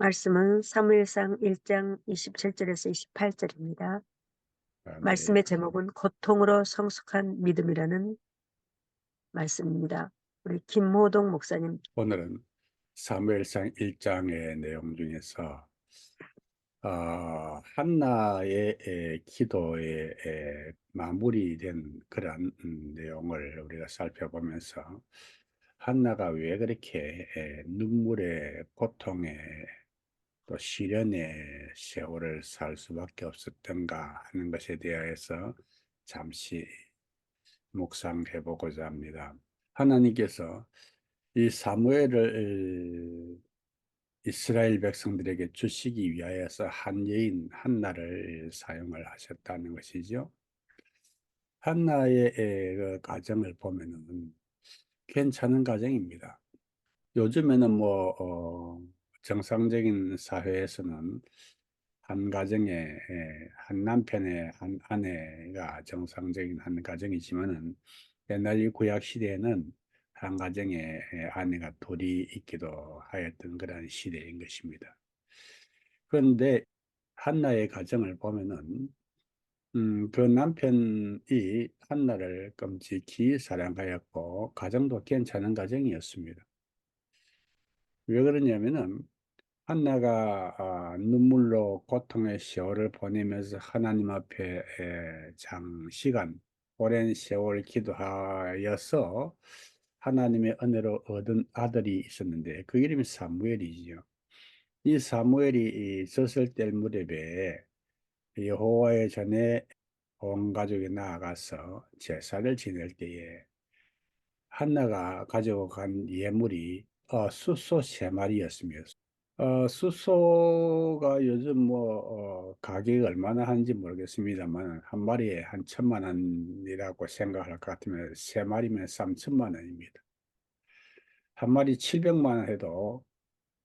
말씀은 사무엘상 1장 27절에서 28절입니다. 네. 말씀의 제목은 고통으로 성숙한 믿음이라는 말씀입니다. 우리 김호동 목사님. 오늘은 사무엘상 1장의 내용 중에서 한나의 기도에 마무리된 그런 내용을 우리가 살펴보면서 한나가 왜 그렇게 눈물의 고통에 또 시련의 세월을 살 수밖에 없었던가 하는 것에 대해서 잠시 묵상해 보고자 합니다. 하나님께서 이 사무엘을 이스라엘 백성들에게 주시기 위하여서 한 여인 한나를 사용을 하셨다는 것이죠. 한나의 그 가정을 보면은 괜찮은 가정입니다. 요즘에는 정상적인 사회에서는 한 가정에 한 남편의 한 아내가 정상적인 한 가정이지만은 옛날 이 구약 시대에는 한 가정에 아내가 둘이 있기도 하였던 그런 시대인 것입니다. 그런데 한나의 가정을 보면은 그 남편이 한나를 끔찍히 사랑하였고 가정도 괜찮은 가정이었습니다. 왜 그러냐면은 한나가 눈물로 고통의 세월을 보내면서 하나님 앞에 장시간 오랜 세월 기도하여서 하나님의 은혜로 얻은 아들이 있었는데 그 이름이 사무엘이지요. 이 사무엘이 이 젖을 뗄 무렵에 여호와의 전에 온 가족이 나아가서 제사를 지낼 때에 한나가 가지고 간 예물이 숫소 세 마리였습니다. 숫소가 요즘 가격이 얼마나 하는지 모르겠습니다만 한 마리에 한 1,000만 원이라고 생각할 것 같으면 세 마리면 3,000만 원입니다. 한 마리 700만 원 해도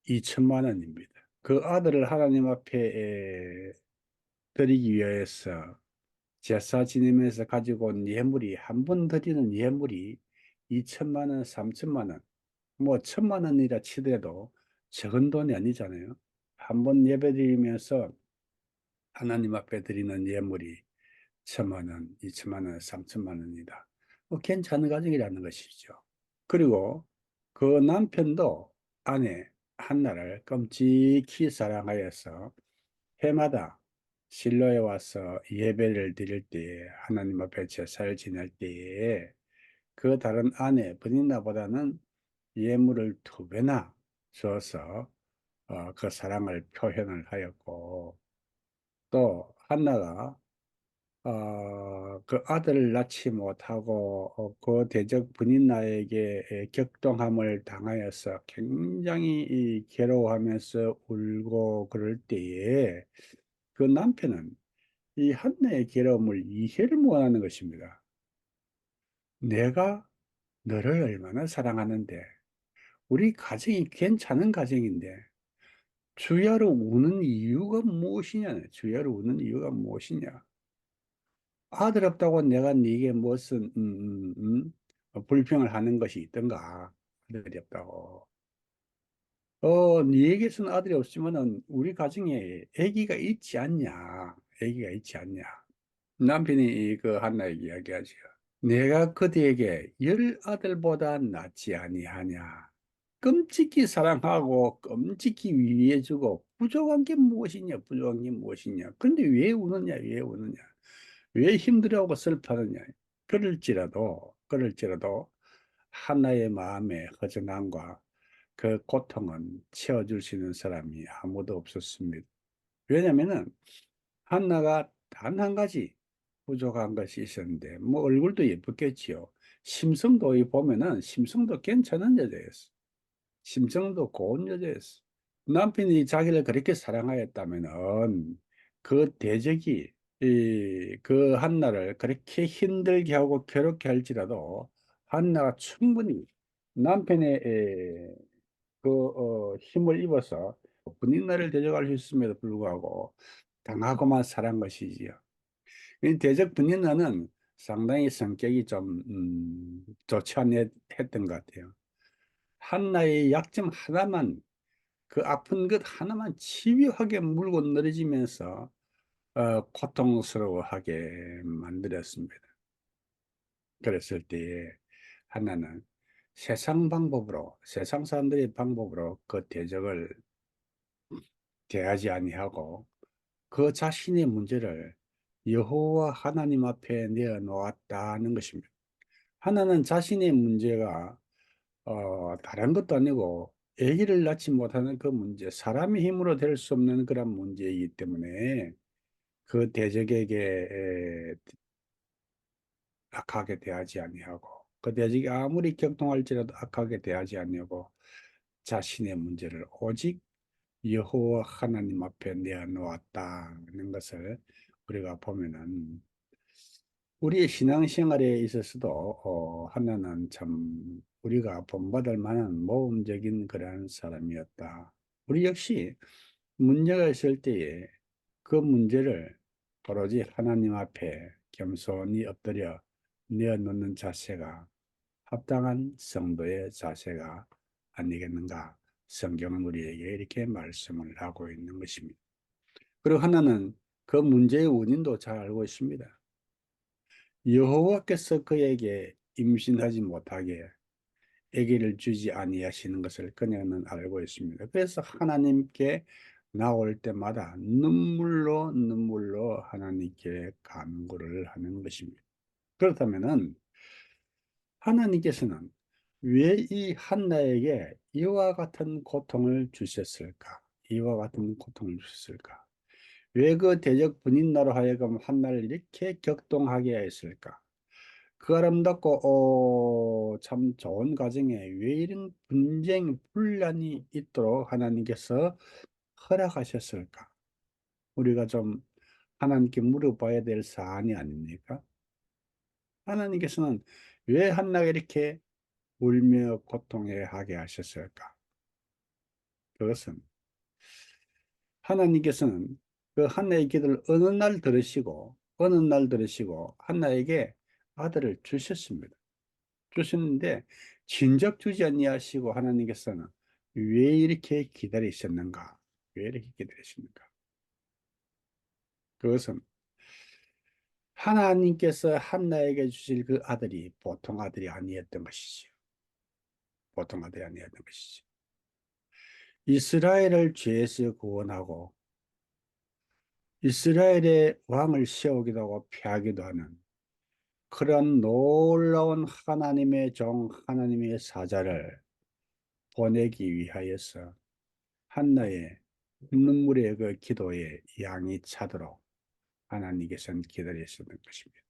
2천만 원입니다. 그 아들을 하나님 앞에 드리기 위해서 제사 지내면서 가지고 온 예물이 한 번 드리는 예물이 2천만 원, 3천만 원, 뭐 1,000만 원이라 치더라도 적은 돈이 아니잖아요. 한 번 예배드리면서 하나님 앞에 드리는 예물이 1,000만 원, 2천만 원, 3천만 원이다. 괜찮은 가정이라는 것이죠. 그리고 그 남편도 아내 한나를 끔찍히 사랑하여서 해마다 실로에 와서 예배를 드릴 때에 하나님 앞에 제사를 지낼 때에 그 다른 아내 브닌나보다는 예물을 2배나 줘서 그 사랑을 표현을 하였고 또 한나가 그 아들을 낳지 못하고 그 대적 브닌나에게 격동함을 당하여서 굉장히 이 괴로워하면서 울고 그럴 때에 그 남편은 이 한나의 괴로움을 이해를 못하는 것입니다. 내가 너를 얼마나 사랑하는데 우리 가정이 괜찮은 가정인데 주야로 우는 이유가 무엇이냐? 주야로 우는 이유가 무엇이냐? 아들 없다고 내가 네게 무슨 불평을 하는 것이 있던가? 아들이 없다고. 네에게서는 아들이 없지만은 우리 가정에 아기가 있지 않냐? 아기가 있지 않냐? 남편이 그 한나에게 이야기하죠. 내가 그대에게 10아들보다 낫지 아니하냐? 끔찍히 사랑하고 끔찍히 위해주고 부족한 게 무엇이냐? 부족한 게 무엇이냐? 그런데 왜 우느냐? 왜 우느냐? 왜 힘들어하고 슬퍼하느냐? 그럴지라도 하나의 마음의 허전함과 그 고통은 채워줄 수 있는 사람이 아무도 없었습니다. 왜냐면은 한나가 단 한 가지 부족한 것이 있었는데 뭐 얼굴도 예쁘겠지요. 심성도 보면은 심성도 괜찮은 여자였어. 심성도 고운 여자였어. 남편이 자기를 그렇게 사랑하였다면은 그 대적이 그 한나를 그렇게 힘들게 하고 괴롭게 할지라도 한나가 충분히 남편의 힘을 입어서 군인나를 대적할 수 있음에도 불구하고 당하고만 살한 것이지요. 이 대적 분인나는 상당히 성격이 좀 좋지 않았던 것 같아요. 한나의 약점 하나만 그 아픈 것 하나만 집요하게 물고 늘어지면서 고통스러워하게 만들었습니다. 그랬을 때에 하나는 세상 사람들의 방법으로 그 대적을 대하지 아니하고 그 자신의 문제를 여호와 하나님 앞에 내어놓았다는 것입니다. 하나는 자신의 문제가 다른 것도 아니고 아기를 낳지 못하는 그 문제, 사람의 힘으로 될 수 없는 그런 문제이기 때문에 그 대적에게 악하게 대하지 아니하고 그 대적이 아무리 격동할지라도 악하게 대하지 아니하고 자신의 문제를 오직 여호와 하나님 앞에 내어놓았다는 것을 우리가 보면은 우리의 신앙생활에 있어서도 하나는 참 우리가 본받을 만한 모범적인 그러한 사람이었다. 우리 역시 문제가 있을 때에 그 문제를 오로지 하나님 앞에 겸손히 엎드려 내어놓는 자세가 합당한 성도의 자세가 아니겠는가. 성경은 우리에게 이렇게 말씀을 하고 있는 것입니다. 그리고 하나는 그 문제의 원인도 잘 알고 있습니다. 여호와께서 그에게 임신하지 못하게 아기를 주지 아니하시는 것을 그녀는 알고 있습니다. 그래서 하나님께 나올 때마다 눈물로 하나님께 간구를 하는 것입니다. 그렇다면은 하나님께서는 왜 이 한나에게 이와 같은 고통을 주셨을까? 이와 같은 고통을 주셨을까? 왜 그 대적 분인나로 하여금 한나를 이렇게 격동하게 했을까? 그 아름답고 참 좋은 가정에 왜 이런 분쟁, 분란이 있도록 하나님께서 허락하셨을까? 우리가 좀 하나님께 물어봐야 될 사안이 아닙니까? 하나님께서는 왜 한나가 이렇게 울며 고통해 하게 하셨을까? 그것은 하나님께서는 그 한나의 기도를 어느 날 들으시고 한나에게 아들을 주셨습니다. 주셨는데 진작 주지 아니하시고 하나님께서는 왜 이렇게 기다리셨는가? 왜 이렇게 기다리셨는가? 그것은 하나님께서 한나에게 주실 그 아들이 보통 아들이 아니었던 것이지요. 보통 아들이 아니었던 것이지. 이스라엘을 죄에서 구원하고 이스라엘의 왕을 세우기도 하고 폐하기도 하는 그런 놀라운 하나님의 종, 하나님의 사자를 보내기 위하여서 한나의 눈물의 그 기도에 양이 차도록 하나님께서는 기다리셨던 것입니다.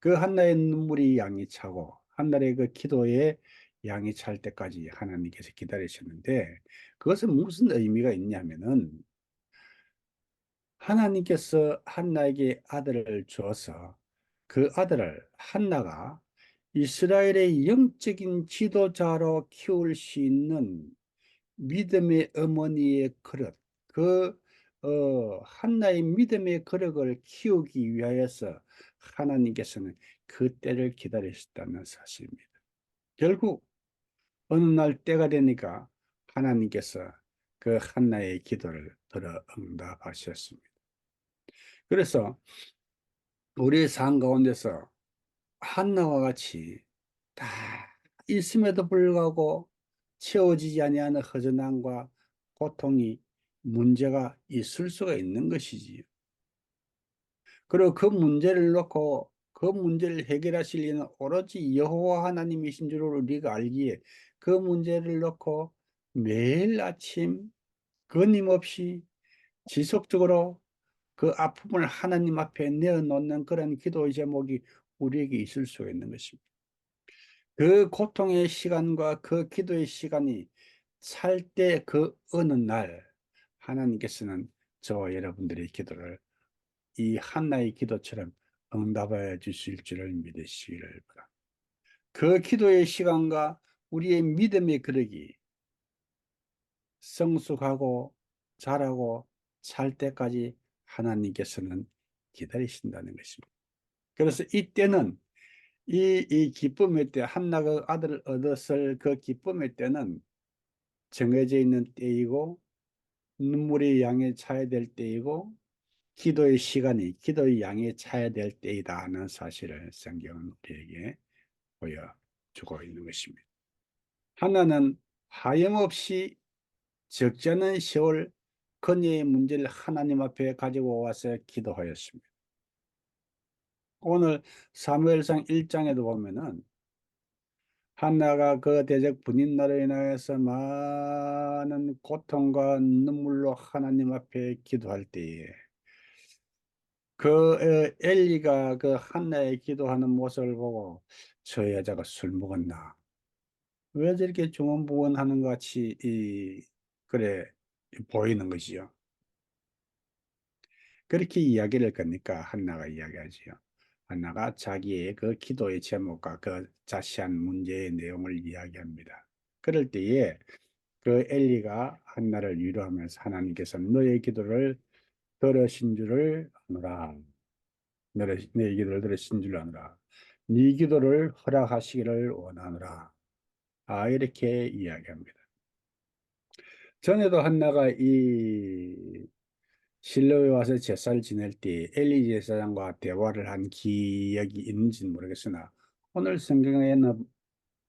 그 한나의 눈물이 양이 차고 한나의 그 기도에 양이 찰 때까지 하나님께서 기다리셨는데 그것은 무슨 의미가 있냐면은 하나님께서 한나에게 아들을 주어서 그 아들을 한나가 이스라엘의 영적인 지도자로 키울 수 있는 믿음의 어머니의 그릇, 한나의 믿음의 그릇을 키우기 위하여서 하나님께서는 그 때를 기다리셨다는 사실입니다. 결국 어느 날 때가 되니까 하나님께서 그 한나의 기도를 들어 응답하셨습니다. 그래서 우리의 삶 가운데서 한나와 같이 다 있음에도 불구하고 채워지지 아니하는 허전함과 고통이 문제가 있을 수가 있는 것이지요. 그리고 그 문제를 놓고 그 문제를 해결하실 리는 오로지 여호와 하나님이신 줄 우리가 알기에 그 문제를 놓고 매일 아침 끊임없이 지속적으로 그 아픔을 하나님 앞에 내어놓는 그런 기도의 제목이 우리에게 있을 수가 있는 것입니다. 그 고통의 시간과 그 기도의 시간이 살 때 그 어느 날 하나님께서는 저와 여러분들의 기도를 이 한나의 기도처럼 응답하여 주실 줄을 믿으시기를 바랍니다. 그 기도의 시간과 우리의 믿음의 그릇이 성숙하고 자라고 살 때까지 하나님께서는 기다리신다는 것입니다. 그래서 이때는 이 기쁨의 때, 한나가 아들을 얻었을 그 기쁨의 때는 정해져 있는 때이고 눈물의 양에 차야 될 때이고 기도의 시간이 기도의 양에 차야 될 때이다 하는 사실을 성경은 우리에게 보여주고 있는 것입니다. 하나는 하염없이 적지 않은 세월 그녀의 문제를 하나님 앞에 가지고 와서 기도하였습니다. 오늘 사무엘상 1장에도 보면은 한나가 그 대적 분인나로 인하여서 많은 고통과 눈물로 하나님 앞에 기도할 때에 엘리가 그 한나의 기도하는 모습을 보고 저 여자가 술 먹었나? 왜 저렇게 중언부언하는 것 같이 그래 보이는 것이요. 그렇게 이야기를 거니까 한나가 이야기하지요. 한나가 자기의 그 기도의 제목과 그 자세한 문제의 내용을 이야기합니다. 그럴 때에 그 엘리가 한나를 위로하면서 하나님께서 너의 기도를 들으신 줄을 아노라. 너의 기도를 들으신 줄 아노라. 네 기도를 허락하시기를 원하노라. 이렇게 이야기합니다. 전에도 한나가 이 실로에 와서 제사를 지낼 때 엘리 제사장과 대화를 한 기억이 있는지는 모르겠으나 오늘 성경에는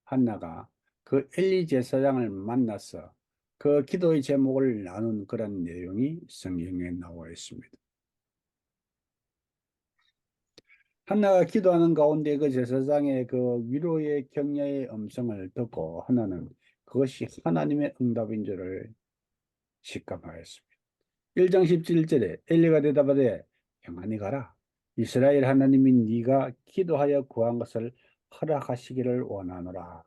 한나가 그 엘리 제사장을 만나서 그 기도의 제목을 나눈 그런 내용이 성경에 나와 있습니다. 한나가 기도하는 가운데 그 제사장의 그 위로의 격려의 음성을 듣고 하나는 그것이 하나님의 응답인 줄을 직감하였습니다. 1장 17절에 엘리가 대답하되 평안히 가라. 이스라엘 하나님이 네가 기도하여 구한 것을 허락하시기를 원하노라.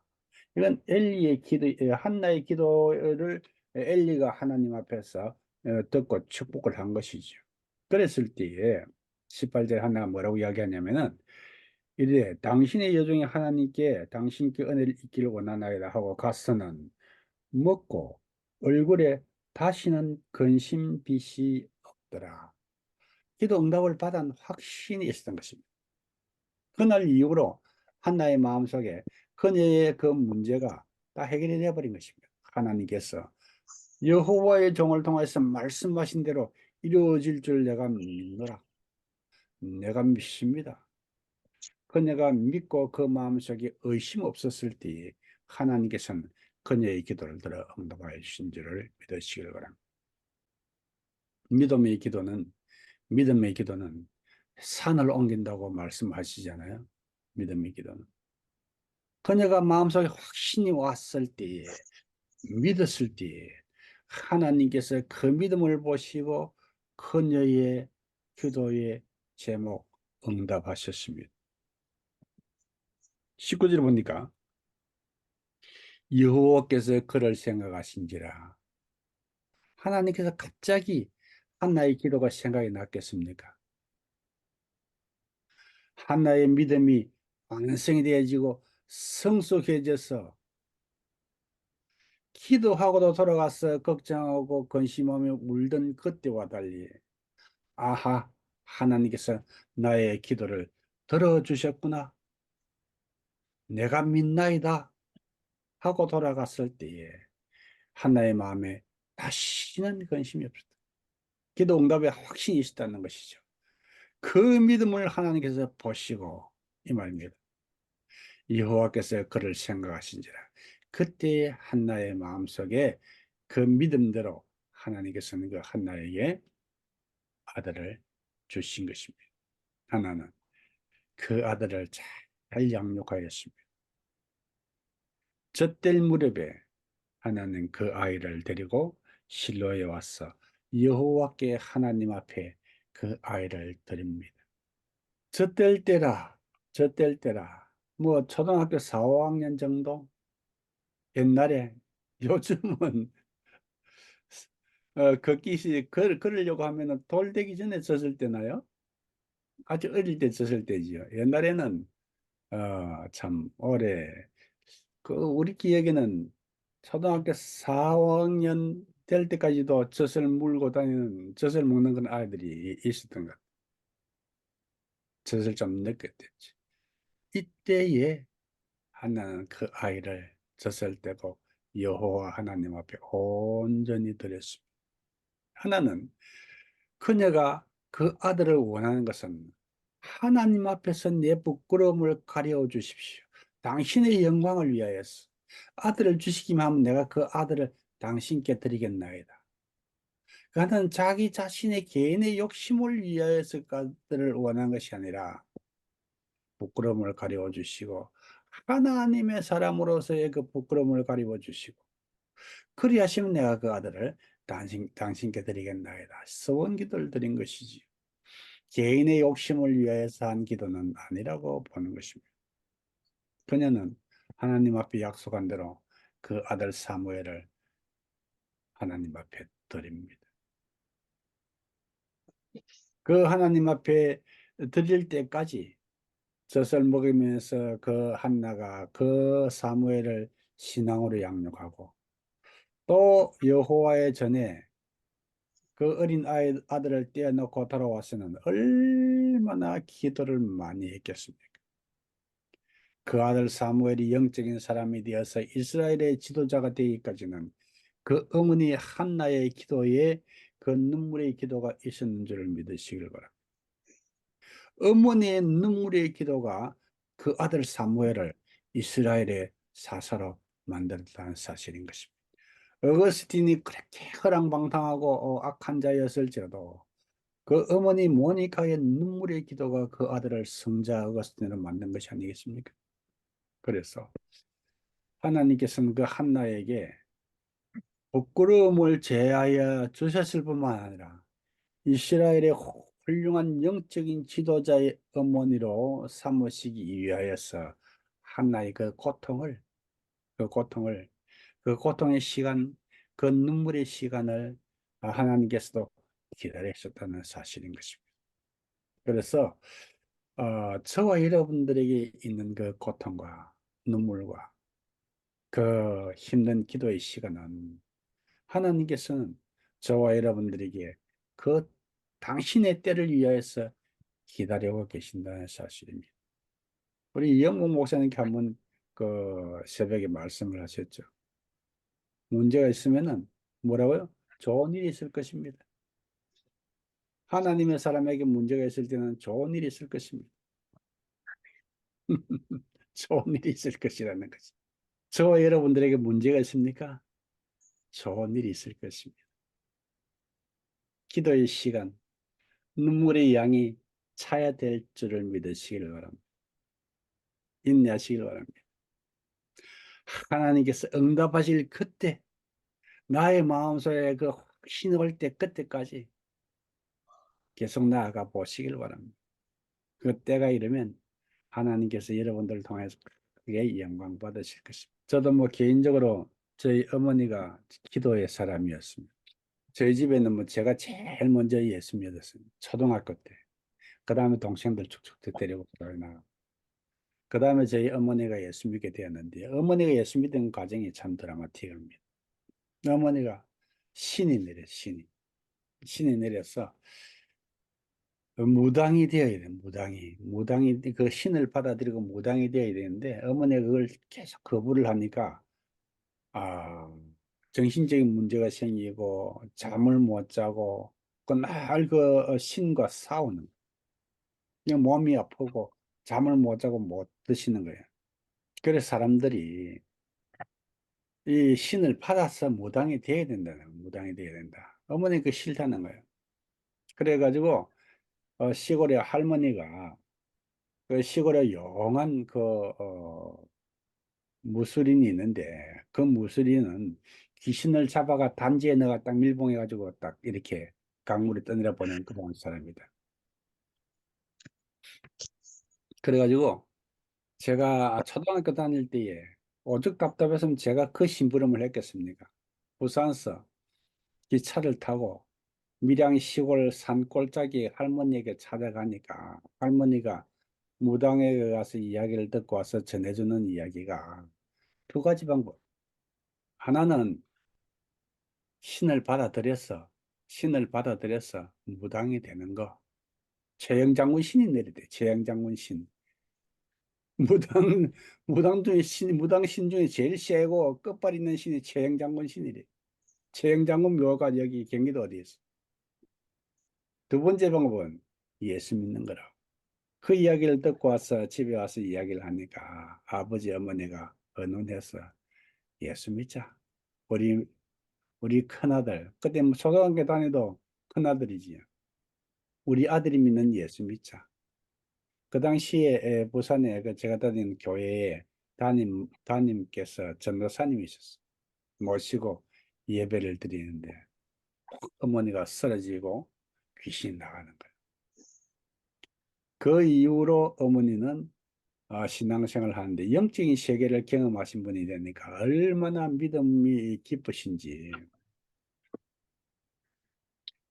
이건 엘리의 기도, 한나의 기도를 엘리가 하나님 앞에서 듣고 축복을 한 것이죠. 그랬을 때에 18절 한나가 뭐라고 이야기하냐면은 이래 당신의 여종이 하나님께 당신께 은혜를 입기를 원하나이다 하고 가서는 먹고 얼굴에 다시는 근심빛이 없더라. 기도 응답을 받은 확신이 있었던 것입니다. 그날 이후로 한나의 마음속에 그녀의 그 문제가 다 해결이 되어버린 것입니다. 하나님께서 여호와의 종을 통해서 말씀하신 대로 이루어질 줄 내가 믿노라. 내가 믿습니다. 그녀가 믿고 그 마음속에 의심 없었을 때에 하나님께서는 그녀의 기도를 들어 응답하여 주신 줄을 믿으시길 바랍니다. 믿음의 기도는 믿음의 기도는 산을 옮긴다고 말씀하시잖아요. 믿음의 기도는. 그녀가 마음속에 확신이 왔을 때에 믿었을 때에 하나님께서 그 믿음을 보시고 그녀의 기도의 제목 응답하셨습니다. 19절 보니까 여호와께서 그를 생각하신지라. 하나님께서 갑자기 한나의 기도가 생각이 났겠습니까? 한나의 믿음이 완성이 되어지고 성숙해져서 기도하고도 돌아가서 걱정하고 근심하며 울던 그때와 달리 아하, 하나님께서 나의 기도를 들어주셨구나. 내가 믿나이다 하고 돌아갔을 때에 한나의 마음에 다시는 근심이 없었다. 기도 응답에 확신이 있었다는 것이죠. 그 믿음을 하나님께서 보시고 이 말입니다. 여호와께서 그를 생각하신지라. 그때 한나의 마음속에 그 믿음대로 하나님께서는 그 한나에게 아들을 주신 것입니다. 하나는 그 아들을 잘 양육하였습니다. 젖될 무렵에 하나는 그 아이를 데리고 실로에 와서 여호와께 하나님 앞에 그 아이를 드립니다. 젖될 때라, 젖될 때라. 뭐 초등학교 4, 5학년 정도? 옛날에 요즘은 걸으려고 하면은 돌 되기 전에 젖을 때나요? 아주 어릴 때 젖을 때지요. 옛날에는 참 오래 우리 기억에는 초등학교 4학년 될 때까지도 젖을 물고 다니는 젖을 먹는 그런 아이들이 있었던 것 같아요. 젖을 좀 늦게 됐지. 이때에 하나는 그 아이를 젖을 떼고 여호와 하나님 앞에 온전히 드렸습니다. 하나는 그녀가 그 아들을 원하는 것은 하나님 앞에서 내 부끄러움을 가려 주십시오. 당신의 영광을 위하여서 아들을 주시기만 하면 내가 그 아들을 당신께 드리겠나이다. 그는 자기 자신의 개인의 욕심을 위하여서 그 아들을 원한 것이 아니라 부끄러움을 가려 주시고 하나님의 사람으로서의 그 부끄러움을 가리워 주시고 그리하시면 내가 그 아들을 당신께 드리겠나이다. 서원 기도를 드린 것이지 개인의 욕심을 위해서 한 기도는 아니라고 보는 것입니다. 그녀는 하나님 앞에 약속한 대로 그 아들 사무엘을 하나님 앞에 드립니다. 그 하나님 앞에 드릴 때까지 젖을 먹이면서 그 한나가 그 사무엘을 신앙으로 양육하고 또 여호와의 전에 그 어린 아들을 떼어놓고 돌아와서는 얼마나 기도를 많이 했겠습니까? 그 아들 사무엘이 영적인 사람이 되어서 이스라엘의 지도자가 되기까지는 그 어머니 한나의 기도에 그 눈물의 기도가 있었는 줄 믿으시길 바랍니다. 어머니의 눈물의 기도가 그 아들 사무엘을 이스라엘의 사사로 만들었다는 사실인 것입니다. 어거스틴이 그렇게 허랑방탕하고 악한 자였을지라도 그 어머니 모니카의 눈물의 기도가 그 아들을 성자 어거스틴으로 만든 것이 아니겠습니까? 그래서 하나님께서는 그 한나에게 부끄러움을 제하여 주셨을 뿐만 아니라 이스라엘의 훌륭한 영적인 지도자의 어머니로 삼으시기 위하여서 한나의 그 고통을, 그 고통의 시간, 그 눈물의 시간을 하나님께서도 기다리셨다는 사실인 것입니다. 그래서 저와 여러분들에게 있는 그 고통과 눈물과 그 힘든 기도의 시간은 하나님께서는 저와 여러분들에게 그 당신의 때를 위하여서 기다리고 계신다는 사실입니다. 우리 영국 목사님께 한번 그 새벽에 말씀을 하셨죠. 문제가 있으면은 뭐라고요? 좋은 일이 있을 것입니다. 하나님의 사람에게 문제가 있을 때는 좋은 일이 있을 것입니다. 좋은 일이 있을 것이라는 거죠. 저와 여러분들에게 문제가 있습니까? 좋은 일이 있을 것입니다. 기도의 시간, 눈물의 양이 차야 될 줄을 믿으시길 바랍니다. 인내하시길 바랍니다. 하나님께서 응답하실 그때, 나의 마음속에 그 확신이 올 때, 그때까지 계속 나아가 보시길 바랍니다. 그 때가 이르면 하나님께서 여러분들을 통해서 크게 영광 받으실 것입니다. 저도 뭐 개인적으로 저희 어머니가 기도의 사람이었습니다. 저희 집에는 뭐 제가 제일 먼저 예수 믿었습니다. 초등학교 때. 그 다음에 동생들 축축 데리고 나가고. 그 다음에 저희 어머니가 예수 믿게 되었는데, 어머니가 예수 믿은 과정이 참 드라마틱합니다. 어머니가 신이 내려, 신이. 신이 내려서 무당이 되어야 돼, 무당이. 무당이, 그 신을 받아들이고 무당이 되어야 되는데, 어머니가 그걸 계속 거부를 하니까, 아, 정신적인 문제가 생기고, 잠을 못 자고, 그날 그 신과 싸우는, 그냥 몸이 아프고, 잠을 못 자고 못 드시는 거예요. 그래서 사람들이 이 신을 받아서 무당이 돼야 된다는, 무당이 돼야 된다. 어머니 그 싫다는 거예요. 그래가지고, 시골에 할머니가 그 시골에 용한 무술인이 있는데 그 무술인은 귀신을 잡아가 단지에 넣어가 딱 밀봉해가지고 딱 이렇게 강물에 떠내려 보낸 그런 사람이다. 그래가지고 제가 초등학교 다닐 때에 오죽 답답했으면 제가 그 심부름을 했겠습니까? 부산서 기차를 타고 밀양 시골 산 꼴짜기 할머니에게 찾아가니까 할머니가 무당에 가서 이야기를 듣고 와서 전해주는 이야기가 두 가지 방법. 하나는 신을 받아들여서 무당이 되는 거. 최영장군 신이 내리대, 최영장군 신. 무당, 무당 신 중에 제일 세고 끝발 있는 신이 최영장군 신이래. 최영장군 묘가 여기 경기도 어디에 있어? 두 번째 방법은 예수 믿는 거라고. 그 이야기를 듣고 와서 집에 와서 이야기를 하니까 아버지 어머니가 의논해서 예수 믿자. 우리 우리 큰아들 그때 뭐 초등학교 다니도 큰아들이지. 우리 아들이 믿는 예수 믿자. 그 당시에 부산에 그 제가 다니는 교회에 담임께서 전도사님이셨어. 모시고 예배를 드리는데 어머니가 쓰러지고 귀신이 나가는 거예요. 그 이후로 어머니는 신앙생활을 하는데 영적인 세계를 경험하신 분이 되니까 얼마나 믿음이 깊으신지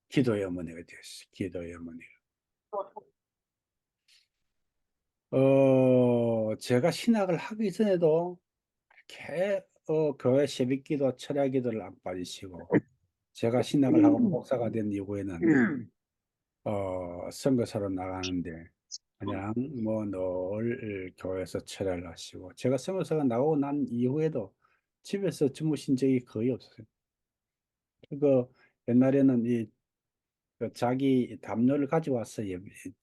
기도의 어머니가 되었어요. 기도의 어머니가. 제가 신학을 하기 전에도 이렇게 교회 새벽기도, 철야기도를 안 빠지시고 제가 신학을 하고 목사가 된 이후에는 선교사로 나가는데 그냥 뭐 늘 교회에서 철야를 하시고 제가 선교사가 나오고 난 이후에도 집에서 주무신 적이 거의 없어요. 그 옛날에는 그 자기 담요를 가지고 와서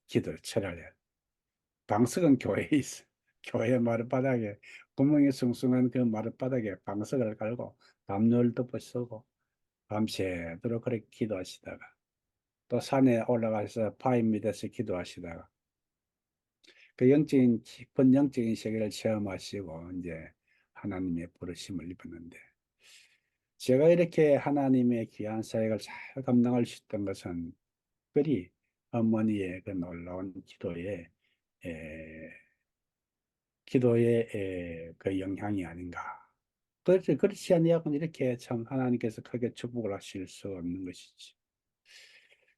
기도를 철야를 해요. 방석은 교회에 있어. 교회 마룻바닥에 구멍이 숭숭한 그 마룻바닥에 방석을 깔고 담요를 덮어 쓰고 밤새도록 그렇게 기도하시다가 또 산에 올라가서 바위 밑에서 기도하시다가 그 깊은 영적인 세계를 체험하시고 이제 하나님의 부르심을 입었는데 제가 이렇게 하나님의 귀한 사역을 잘 감당할 수 있던 것은 특별히 어머니의 그 놀라운 기도의 그 영향이 아닌가. 그렇지 아니하고는 이렇게 참 하나님께서 크게 축복을 하실 수 없는 것이지.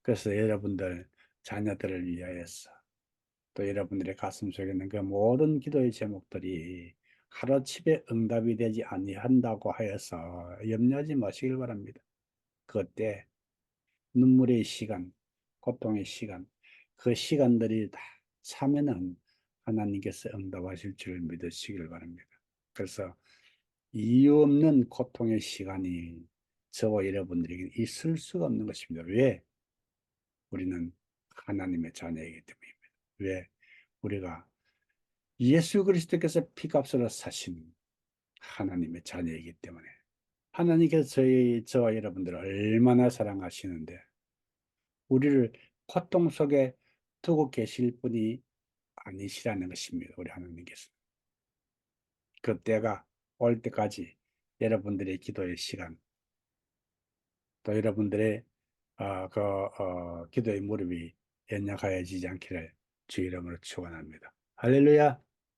그래서 여러분들 자녀들을 위하여서 또 여러분들의 가슴 속에 있는 그 모든 기도의 제목들이 하루아침에 응답이 되지 아니한다고 하여서 염려하지 마시길 바랍니다. 그때 눈물의 시간, 고통의 시간, 그 시간들이 다 차면은 하나님께서 응답하실 줄 믿으시길 바랍니다. 그래서 이유 없는 고통의 시간이 저와 여러분들에게 있을 수가 없는 것입니다. 왜? 우리는 하나님의 자녀이기 때문입니다. 왜? 우리가 예수 그리스도께서 피값으로 사신 하나님의 자녀이기 때문에 하나님께서 저와 여러분들을 얼마나 사랑하시는데 우리를 고통 속에 두고 계실 분이 아니시라는 것입니다. 우리 하나님께서. 그때가 올 때까지 여러분들의 기도의 시간, 또 여러분들의 기도의 무릎이 연약하여지지 않기를 주 이름으로 축원합니다. 할렐루야.